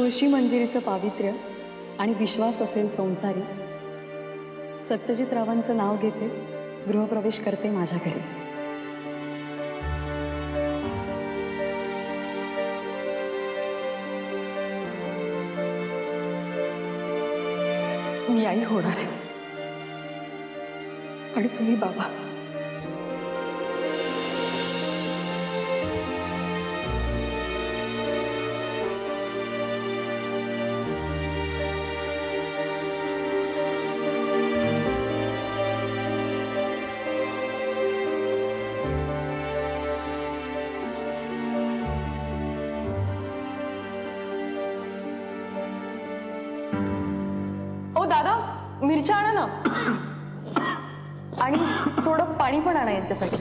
तुळशी मंजिरीचं पावित्र्य आणि विश्वास असेल संसारी, सत्यजित रावांचं नाव घेते, गृहप्रवेश करते माझ्या घरी. मी आई होणार आहे आणि तुम्ही बाबा. दादा, मिरच्या आणा ना आणि थोडं पाणी पण आणा यांच्यासाठी.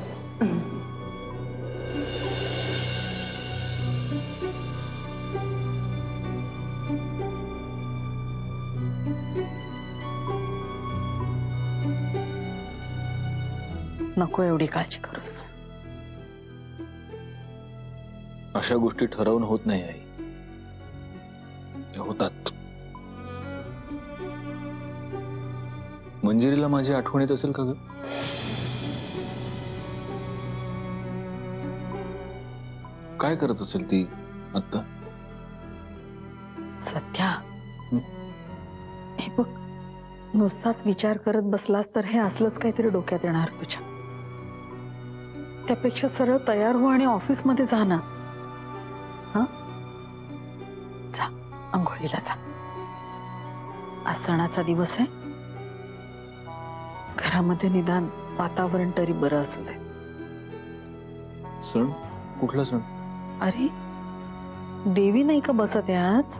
नको एवढी काळजी करूस. अशा गोष्टी ठरवून होत नाही आई, होतात. मंजिरीला माझी आठवण येत असेल का ग? काय करत असेल ती आता? सध्या हे बघ, नुसताच विचार करत बसलास तर हे असलंच काहीतरी डोक्यात येणार तुझ्या. त्यापेक्षा सरळ तयार हो आणि ऑफिसमध्ये जा ना. हा, जा अंघोळीला जा. आज सणाचा दिवस आहे, घरामध्ये निदान वातावरण तरी बरं असू दे. सण? कुठला सण? अरे देवी नाही का बसत आहे आज?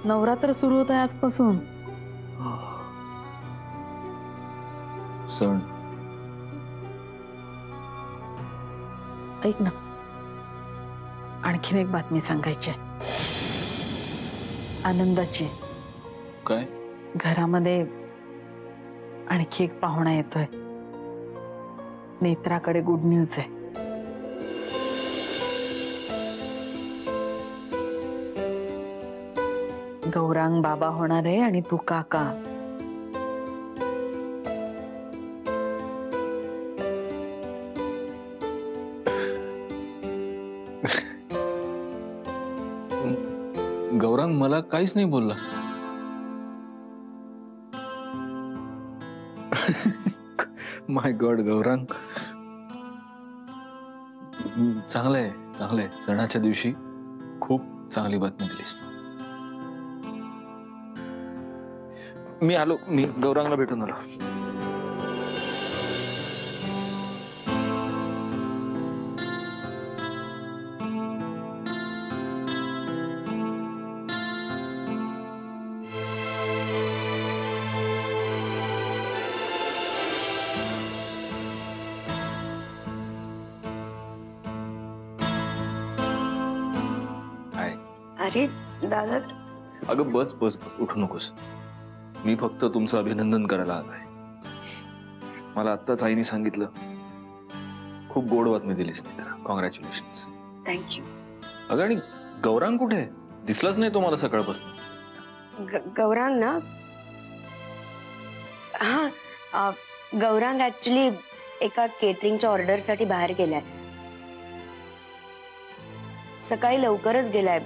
नवरात्र सुरू होत आहे आजपासून. सण? ऐक ना, आणखीन एक बातमी सांगायची आहे, आनंदाची. काय? घरामध्ये आणखी एक पाहुणा येतोय. नेत्राकडे गुड न्यूज आहे. गौरांग बाबा होणार आहे आणि तू काका. गौरांग मला काहीच नाही बोलला. माय गॉड गौरांग, चांगलंय चांगलंय. सणाच्या दिवशी खूप चांगली बातमी दिलीस. मी आलो, मी गौरांगला भेटून आलो. अरे दादा. अगं बस बस, उठू नकोस. मी फक्त तुमचं अभिनंदन करायला आलोय. मला आत्ताच आईने सांगितलं, खूप गोड बातमी दिलीस मित्र. कॉंग्रॅच्युलेशन्स. थँक्यू. अगं आणि गौरांग कुठे आहे? दिसलाच नाही तो मला सकाळपासून. गौरांग ना, हा गौरांग ऍक्च्युली एका केटरिंगच्या ऑर्डरसाठी बाहेर गेलाय. सकाळी लवकरच गेलाय,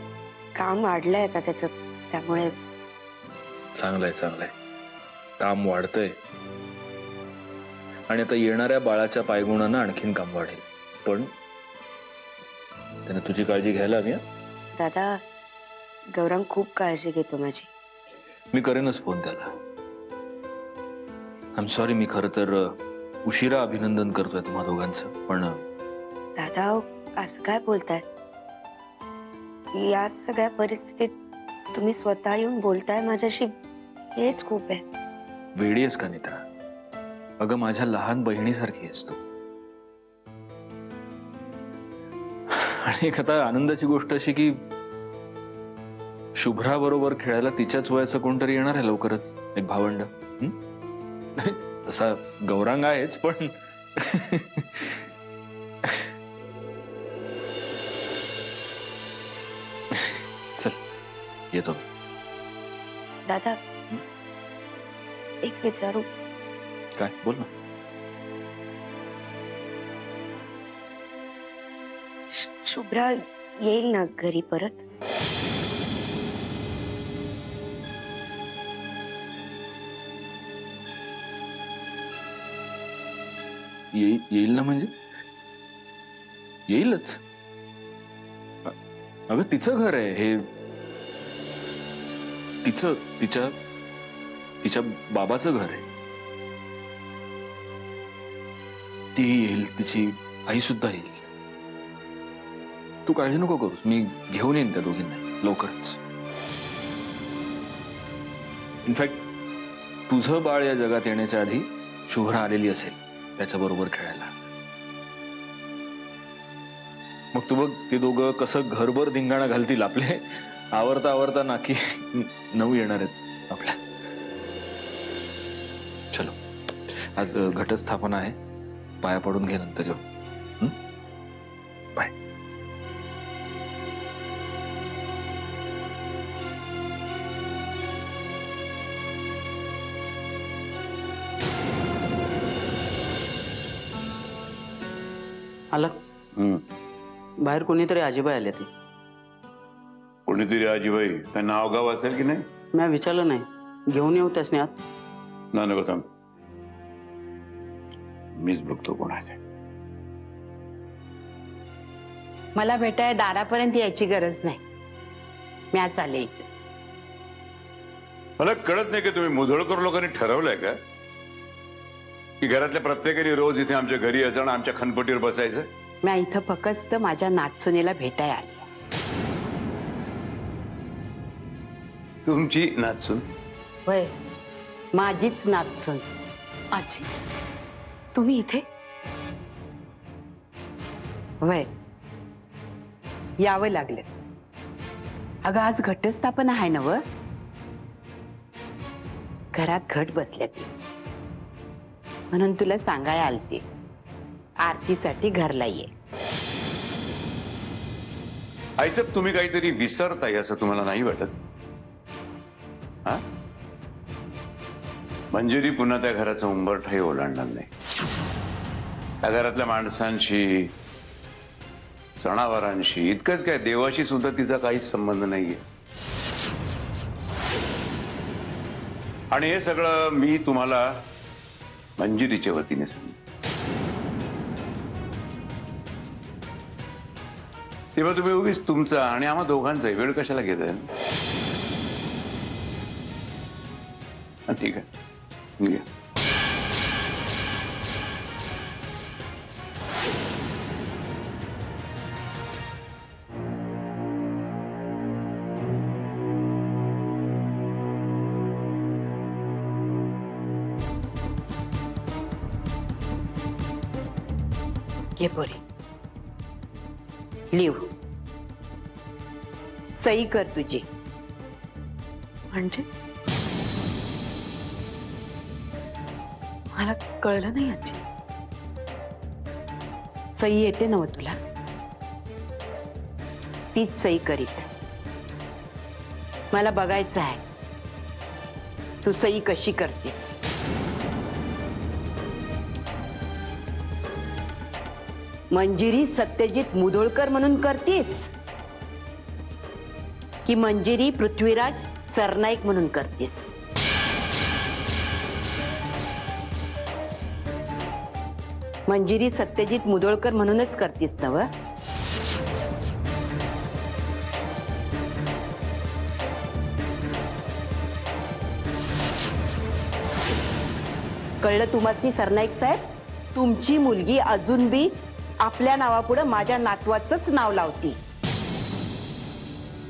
काम वाढलंय आता त्याचं, त्यामुळे. चांगलंय चांगलंय, काम वाढतंय आणि आता येणाऱ्या बाळाच्या पायगुणानं आणखीन काम वाढेल. पण त्याने तुझी काळजी घ्यायला हवी. दादा, गौरांग खूप काळजी घेतो माझी. मी करेनच फोन त्याला. आय एम सॉरी, मी खरं तर उशिरा अभिनंदन करतोय तुम्हा दोघांचं. पण दादा असं काय बोलताय? या सगळ्या परिस्थितीत तुम्ही स्वतः येऊन बोलताय माझ्याशी, हेच खूप आहे. वेडी आहेस का नेत्रा? अगं माझ्या लहान बहिणीसारखी आहेस तू. आणि एक आता आनंदाची गोष्ट अशी की शुभ्रा बरोबर खेळायला तिच्याच वयाचं कोणतरी येणार आहे लवकरच, एक भावंड. तसा गौरांग आहेच, पण येतो. दादा एक विचारू. काय बोल ना. शुभ्रा येईल ना घरी परत? येईल ना म्हणजे येईलच. अगं तिचं घर आहे हे. तिच्या बाबाचं घर आहे. ती येईल, तिची आई सुद्धा येईल. तू काळजी नको करूस, मी घेऊन येईन त्या दोघींना लवकरच. इनफॅक्ट तुझं बाळ या जगात येण्याच्या आधी शुभ्रा आलेली असेल त्याच्याबरोबर खेळायला. मग तू बघ ते दोघं कसं घरभर धिंगाणा घालतील. आपले आवरता आवरता नाकी नऊ येणार आहेत आपल्या. चलो आज घटस्थापना आहे, पाया पडून घे, नंतर येऊ. बाय. आला बाहेर कोणीतरी आजीबाई आले ते. कोणीतरी आजीबाई काय नाव गाव असेल की नाही? मी विचारलं नाही. घेऊन येऊ त्यासने आत? ना नको थांब, मीच बघतो कोण आहे. मला भेटाय दारापर्यंत यायची गरज नाही. मी आज आले इथे. मला कळत नाही की तुम्ही मुधोळकर लोकांनी ठरवलंय का की घरातल्या प्रत्येकाने रोज इथे आमच्या घरी यायचं आणि आमच्या खनपटीवर बसायचं? मी इथं फक्त माझ्या नाचसुनीला भेटाय आले. तुमची नाचून? वय माझीच नाचसून. आजी तुम्ही इथे? वय यावं लागलं. अगं आज घटस्थापना आहे ना व. घरात घट बसल्या ती म्हणून तुला सांगाय आलते. आरतीसाठी घरला ये. आईसाहेब तुम्ही काहीतरी विसरताय असं तुम्हाला नाही वाटत? हा, मंजिरी पुन्हा त्या घराचा उंबरठाही ओलांडणार नाही. त्या घरातल्या माणसांशी, सणावारांशी, इतकंच काय देवाशी सुद्धा तिचा काहीच संबंध नाहीये. आणि हे सगळं मी तुम्हाला मंजिरीच्या वतीने सांगतो. तेव्हा तुम्ही उगीच तुमचा आणि आम्हा दोघांचा वेळ कशाला घेताय? ठीक आहे, घ्या. ये पोरी लिव. सही कर तुझी. म्हणजे मला कळलं नाही आजी. सही येते ना तुला? तीच सही करीत. मला बघायचं आहे तू सही कशी करतेस. मंजिरी सत्यजित मुधोळकर म्हणून करतेस की मंजिरी पृथ्वीराज सरनाईक म्हणून करतेस? मंजिरी सत्यजित मुधोळकर म्हणूनच करतेस नव? कळलं तुम्हाला सरनाईक साहेब? तुमची मुलगी अजून बी आपल्या नावापुढे माझ्या नातवाचंच नाव लावती,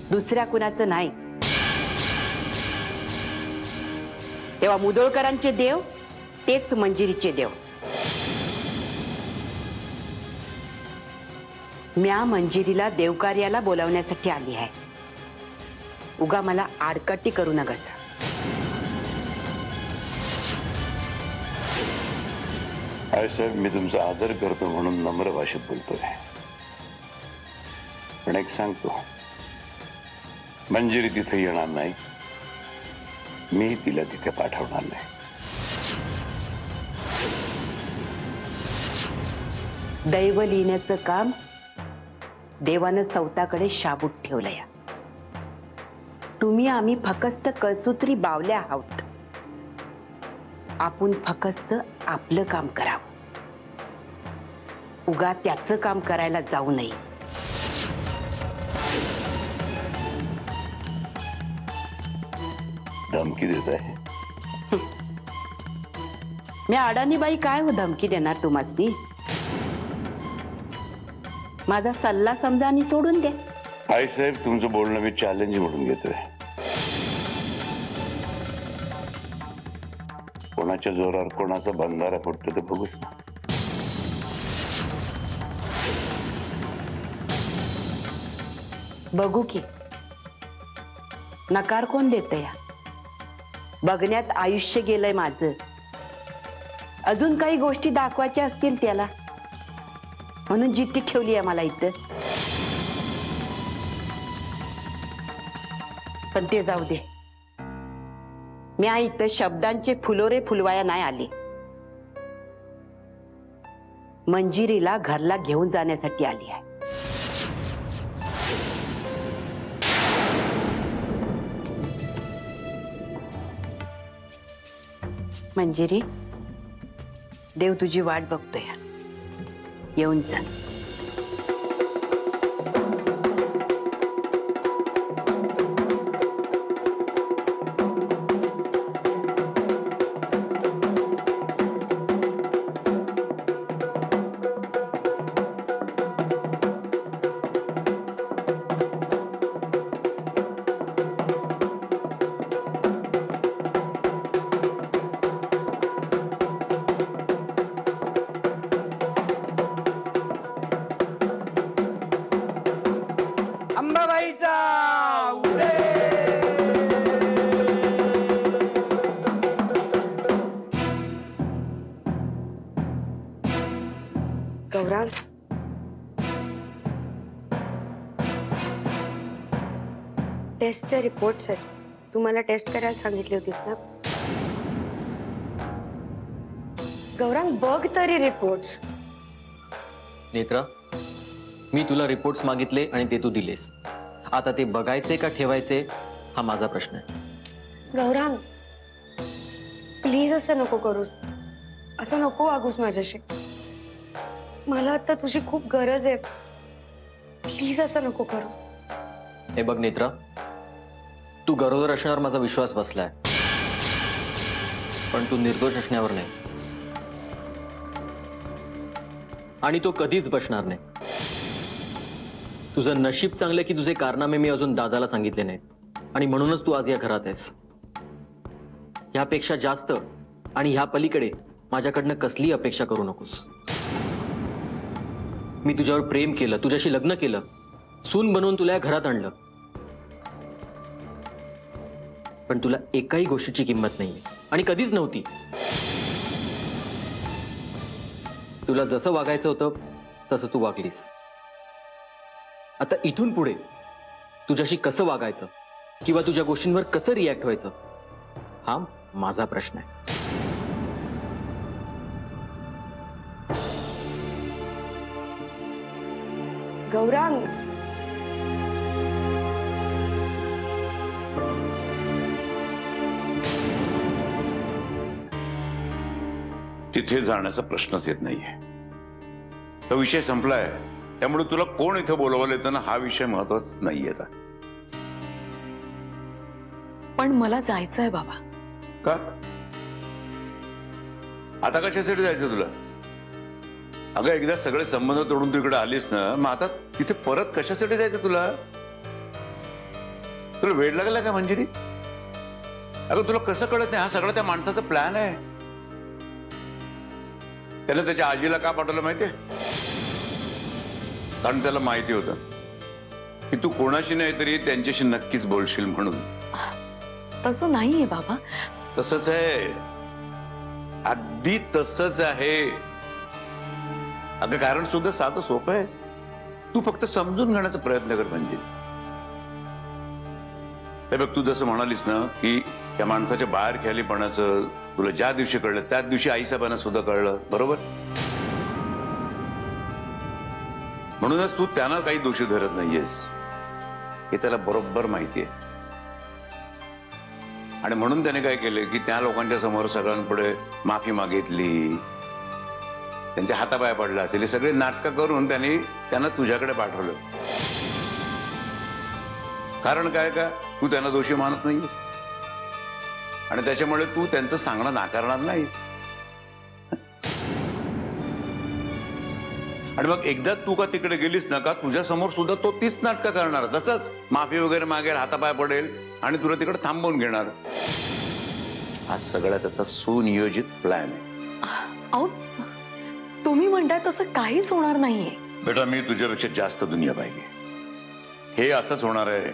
दुसऱ्या कुणाचं नाही. तेव्हा मुधोळकरांचे देव तेच मंजिरीचे देव. म्या मंजिरीला देवकार्याला बोलावण्यासाठी आली आहे. उगा मला आडकाठी करू नका. साहेब मी तुमचा आदर करतो म्हणून नम्र भाषेत बोलतोय. पण एक सांगतो, मंजिरी तिथे येणार नाही, मी तिला तिथे पाठवणार नाही. दैव लिहिण्याचं काम देवानं सौताकडे शाबूत ठेवलंय. तुम्ही आम्ही फकस्त कळसूत्री बावल्या आहोत. आपण फकस्त आपलं काम करावं, उगा त्याचं काम करायला जाऊ नये. धमकी देत आहे. मी अडाणीबाई काय हो धमकी देणार तुम्हासनी? माझा सल्ला समजा आणि सोडून द्या. आई साहेब, तुमचं बोलणं मी चॅलेंज म्हणून घेतोय. कोणाच्या जोरावर कोणाचा बंधारा फुटतो ते बघूच ना. बघू की. नकार कोण देत या? बघण्यात आयुष्य गेलंय माझं. अजून काही गोष्टी दाखवायच्या असतील त्याला, म्हणून जिद्दी ठेवली आहे मला इथं. पण ते जाऊ दे. मी इथं शब्दांचे फुलोरे फुलवाया नाही आले. मंजिरीला घरला घेऊन जाण्यासाठी आली आहे. मंजिरी, देव तुझी वाट बघतोय. येऊन जा. गौरांग, टेस्टचे रिपोर्ट्स आहेत. तू मला टेस्ट करायला सांगितली होतीस ना? गौरांग, बघ तरी रिपोर्ट्स. नेत्रा, मी तुला रिपोर्ट्स मागितले आणि ते तू दिलेस. आता ते बघायचे का ठेवायचे हा माझा प्रश्न आहे. गौरांग, प्लीज असं नको करूस. असं नको वागूस माझ्याशी. मला आता तुझी खूप गरज आहे. प्लीज असं नको करूस. हे बघ नेत्रा, तू गरोदर असण्यावर माझा विश्वास बसलाय, पण तू निर्दोष असण्यावर नाही. आणि तो कधीच बसणार नाही. तुझं नशीब चांगलं की तुझे कारनामे मी अजून दादाला सांगितले नाहीत, आणि म्हणूनच तू आज या घरात आहेस. ह्यापेक्षा जास्त आणि ह्या पलीकडे माझ्याकडनं कसली अपेक्षा करू नकोस. मी तुझ्यावर प्रेम केलं, तुझ्याशी लग्न केलं, सून बनवून तुला या घरात आणलं, पण तुला एकाही गोष्टीची किंमत नाहीये आणि कधीच नव्हती. तुला जसं वागायचं होतं तसं तू वागलीस. आता इथून पुढे तुझ्याशी कसं वागायचं किंवा तुझ्या गोष्टींवर कसं रिॲक्ट व्हायचं हा माझा प्रश्न आहे. गौरांग, तिथे जाण्याचा प्रश्नच येत नाहीये. तो विषय संपलाय. त्यामुळे तुला कोण इथं बोलवलं येतं ना, हा विषय महत्वाचा नाहीये. पण मला जायचंय बाबा. का? आता कशासाठी जायचं तुला? अगं, एकदा सगळे संबंध तोडून तू इकडे आलीस ना, मग आता तिथे परत कशासाठी जायचं तुला? तुला वेळ लागला का मंजिरी? अगं, तुला कसं कळत नाही? हा सगळं त्या माणसाचा प्लॅन आहे. त्याने त्याच्या आजीला का पाठवलं माहितीये? कारण त्याला माहिती होतं की तू कोणाशी नाही तरी त्यांच्याशी नक्कीच बोलशील म्हणून. तसं नाहीये बाबा. तसंच आहे, अगदी तसंच आहे. अगं, कारण सुद्धा साधं सोपं आहे. तू फक्त समजून घेण्याचा प्रयत्न कर म्हणजे. हे बघ, तू जसं म्हणालीस ना की त्या माणसाच्या बाहेर खेळलीपणाचं तुला ज्या दिवशी कळलं त्याच दिवशी आईसाहेबांना सुद्धा कळलं, बरोबर? म्हणूनच तू त्यांना काही दोषी धरत नाहीयेस हे त्याला बरोबर माहितीये. आणि म्हणून त्याने काय केलं की त्या लोकांच्या समोर सगळ्यांपुढे माफी मागितली, त्यांच्या हातापाया पडला असेल, हे सगळे नाटकं करून त्यांना तुझ्याकडे पाठवलं. कारण काय का तू त्यांना दोषी मानत नाहीस आणि त्याच्यामुळे तू त्यांचं सांगणं नाकारणार नाहीस. आणि मग एकदा तू का तिकडे गेलीस ना का तुझ्या समोर सुद्धा तो तीच नाटकं करणार, तसंच माफी वगैरे मागेल, हातापाय पडेल आणि तुला तिकडे थांबवून घेणार. हा सगळा त्याचा सुनियोजित प्लॅन आहे. अहो तुम्ही म्हणताय तसं काहीच होणार नाहीये. बेटा, मी तुझ्यापेक्षा जास्त दुनिया पाहिजे. हे असंच होणार आहे.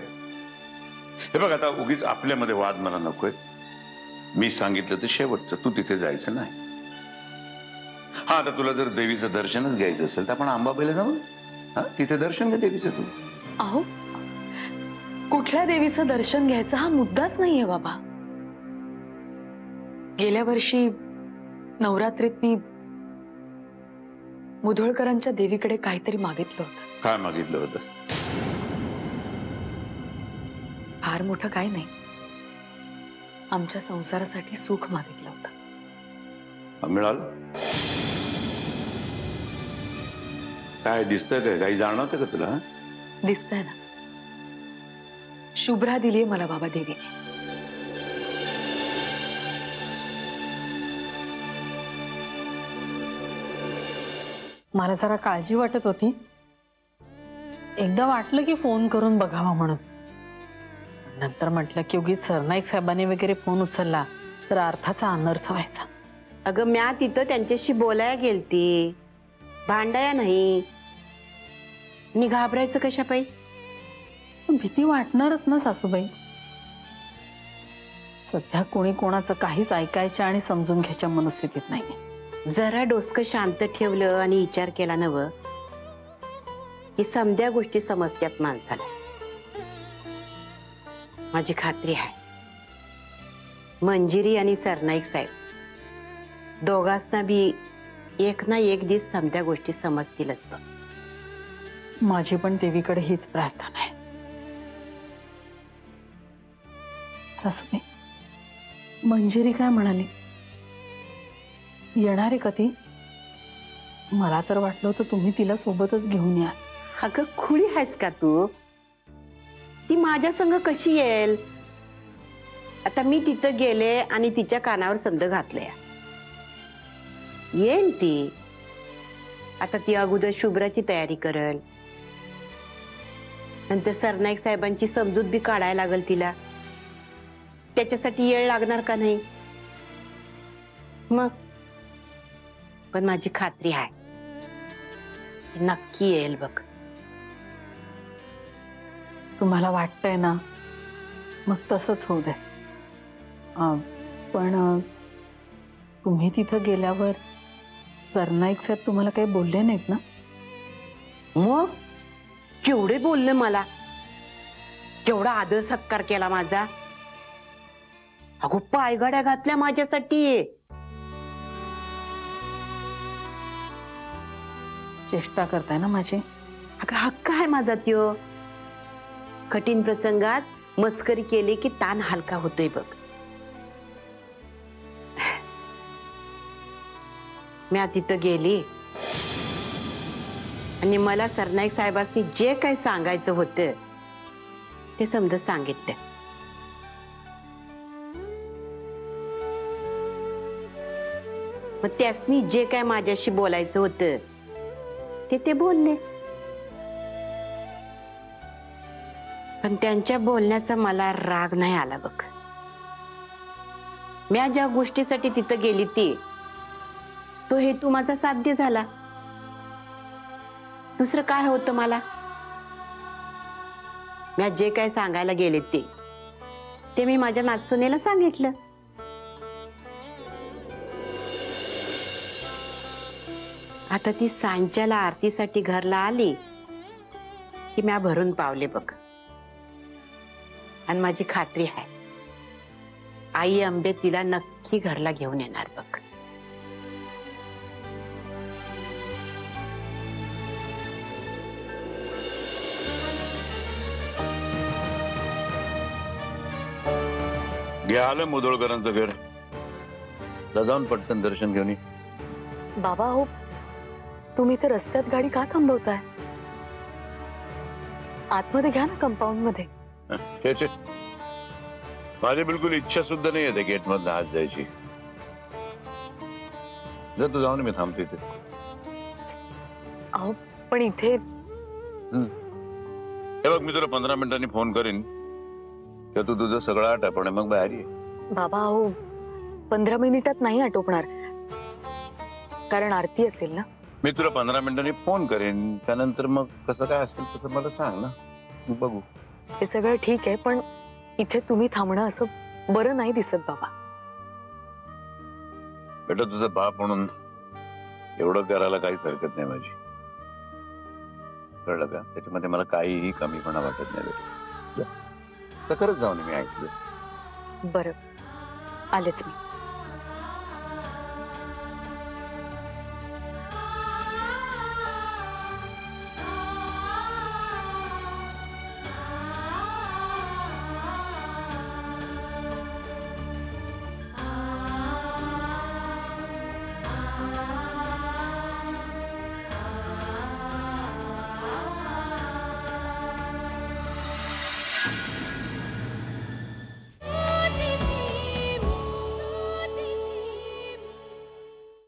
हे बघ, आता उगीच आपल्यामध्ये वाद मला नकोय. मी सांगितलं तर शेवटचं, तू तिथे जायचं नाही. हा, आता तुला जर देवीचं दर्शनच घ्यायचं असेल तर आपण अंबाबाईला जाऊ. हा, तिथे दर्शन घे देवीचं तू. अहो कुठल्या देवीचं दर्शन घ्यायचं हा मुद्दाच नाहीये बाबा. गेल्या वर्षी नवरात्रीत मी मुधोळकरांच्या देवीकडे काहीतरी मागितलं होतं. काय मागितलं होतं? फार मोठं काय नाही, आमच्या संसारासाठी सुख मागितलं होतं. मिळालं? काय दिसतंय काय? काही जाणवतं का तुला? दिसतंय ना, शुभ्रा दिलीये मला बाबा देवीने. मला जरा काळजी वाटत होती. एकदा वाटलं की फोन करून बघावा म्हणून, नंतर म्हटलं की उगीच सरनाईक साहेबांनी वगैरे फोन उचलला तर अर्थाचा अनर्थ व्हायचा. अगं म्या तिथं त्यांच्याशी बोलायला गेलती, भांडाया नाही. मी घाबरायचं कशा पायी? भीती वाटणारच ना सासूबाई. सध्या कोणी कोणाचं काहीच ऐकायच्या आणि समजून घ्यायच्या मनस्थितीत नाही. जरा डोसकं शांत ठेवलं आणि विचार केला नव की समध्या गोष्टी समजत्यात माणसाला. माझी खात्री आहे मंजिरी आणि सरनाईक साहेब दोघांना बी एक ना एक दिवस समध्या गोष्टी समजतीलच बघ. माझी पण देवीकडे हीच प्रार्थना आहे. सासूबाई, मंजिरी काय म्हणाली? येणार आहे कधी? मला तर वाटलं होतं तुम्ही तिला सोबतच घेऊन या. अगं खुळी आहेस का तू? ती माझ्या संग कशी येईल? आता मी तिथं गेले आणि तिच्या कानावर समज घातलंय. येईल ती. आता ती अगोदर शुभ्राची तयारी करेल, नंतर सरनाईक साहेबांची समजूत बी काढायला लागल तिला. त्याच्यासाठी येळ लागणार का नाही? मग पण माझी खात्री आहे नक्की येईल बघ. तुम्हाला वाटतंय ना, मग तसंच होऊ दे. पण तुम्ही तिथं गेल्यावर सरनाईक साहेब तुम्हाला काही बोलले नाहीत ना? मग केवढे बोलले मला, केवढा आदर सत्कार केला माझा. अगो पायघड्या घातल्या माझ्यासाठी. चेष्टा करताय ना माझी? अगं हक्क आहे माझा त्यो. कठीण प्रसंगात मस्करी केली की ताण हलका होतोय बघ. मी तिथं गेली आणि मला सरनाईक साहेबांनी जे काही सांगायचं होतं ते समजा सांगितलं. मग त्यासनी जे काय माझ्याशी बोलायचं होतं ते बोलले. पण त्यांच्या बोलण्याचा मला राग नाही आला बघ. मी ज्या गोष्टीसाठी तिथं गेली तो हेतू माझा साध्य झाला. दुसरं काय होतं मला? मी जे काय सांगायला गेले ते मी माझ्या नाचसुनेला सांगितलं. आता ती सांच्याला आरतीसाठी घरला आली की म्या भरून पावले बघ. आणि माझी खात्री आहे आई अंबे तिला नक्की घरला घेऊन येणार बघ. घ्या आलं मुदोळकरांचं घर. जाऊन पटकन दर्शन घेऊन ये. बाबा हो, तुम्ही तर रस्त्यात गाडी का थांबवताय? आतमध्ये घ्या ना, कंपाऊंड मध्ये. छे छे, माझी बिलकुल इच्छा सुद्धा नाही येते गेट मधनं आत जायची. जर तू जाऊन, मी थांबतो इथे. अहो पण इथे हे बघ, मी तुला 15 मिनिटांनी फोन करीन तर तू तुझं सगळं आटपणे मग बाहेर ये. बाबा हो, 15 मिनिटात नाही आटोपणार, कारण आरती असेल ना. मी तुला 15 मिनिटांनी फोन करेन, त्यानंतर मग कसं काय असेल तसं मला सांग ना, मग बघू. हे सगळं ठीक आहे, पण इथे तुम्ही थांबणं असं बरं नाही दिसत बाबा. बेटा, तुझा बाप म्हणून एवढं करायला काहीच हरकत नाही माझी. कळलं का? त्याच्यामध्ये मला काहीही कमीपणा वाटत नाही बेटा. तर खरंच जाऊन मी ऐकलं. बरं, आलेच मी.